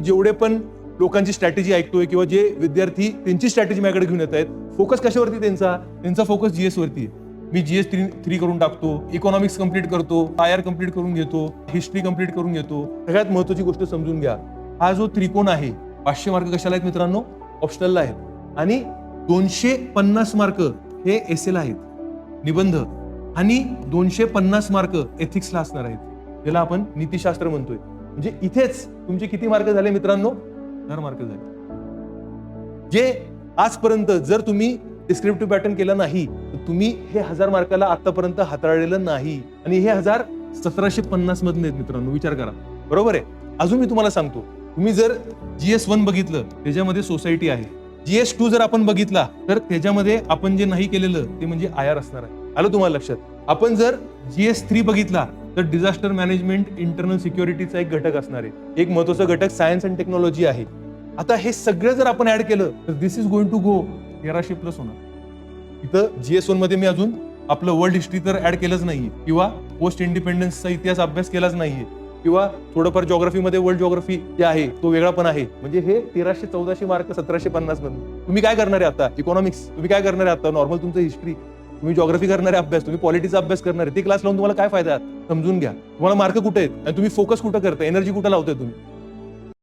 जेवढे पण लोकांची स्ट्रॅटेजी ऐकतोय किंवा जे विद्यार्थी त्यांची स्ट्रॅटेजी माझ्याकडे घेऊन येत आहेत, फोकस कशावरती त्यांचा फोकस जीएस वरती आहे. मी जीएस 3 करून टाकतो, इकॉनॉमिक्स कंप्लीट करतो, आयआर कंप्लीट करून घेतो, हिस्ट्री कंप्लीट करून घेतो. सगळ्यात महत्वाची गोष्ट समजून घ्या, हा जो त्रिकोण आहे 500 मार्क कशाला आहेत मित्रांनो? ऑप्शनलला आहेत. आणि 250 मार्क हे एसएल आहेत, निबंध, आणि 250 मार्क एथिक्सला असणार आहेत, ज्याला आपण नीतिशास्त्र म्हणतोय. म्हणजे इथेच तुमचे किती मार्क झाले मित्रांनो? 1000 मार्क झाले. जे आजपर्यंत जर तुम्ही डिस्क्रिप्टिव्ह पॅटर्न केला नाही तर तुम्ही हे 1000 मार्काला आतापर्यंत हाताळलेलं नाही. आणि हे 1000 1750 मधले आहेत मित्रांनो, विचार करा. बरोबर आहे. अजून मी तुम्हाला सांगतो, तुम्ही जर GS1 बघितलं त्याच्यामध्ये सोसायटी आहे, GS2 जर आपण बघितला तर त्याच्यामध्ये आपण जे नाही केलेलं ते म्हणजे आयआर असणार आहे. आलं तुम्हाला लक्षात? आपण जर GS3 बघितला तर डिझास्टर मॅनेजमेंट, इंटरनल सिक्युरिटीचा एक घटक असणार आहे. एक महत्वाचा घटक सायन्स अँड टेक्नॉलॉजी आहे. आता हे सगळं जर आपण ऍड केलं तर दिस इज गोइंग टू गो 1300+ होणार. इथं GS1 मध्ये मी अजून आपलं वर्ल्ड हिस्ट्री तर ऍड केलंच नाहीये, किंवा पोस्ट इंडिपेंडन्सचा इतिहास अभ्यास केलाच नाहीये, किंवा थोडंफार ज्योग्राफीमध्ये वर्ल्ड ज्योग्राफी जे आहे तो वेगळा पण आहे. म्हणजे हे 1300-1400 मार्क 1750 मध्ये तुम्ही काय करणार आहे आता? इकॉनॉमिक्स. तुम्ही काय करणार आहे आता? नॉर्मल तुमचं हिस्ट्री. तुम्ही ज्योग्राफी करणारे अभ्यास, तुम्ही पॉलिटिक्सचा अभ्यास करणारे, ते क्लास लावून तुम्हाला काय फायदा? समजून घ्या तुम्हाला मार्क कुठे आहेत आणि तुम्ही फोकस कुठं करताय, एनर्जी कुठं लावताय तुम्ही.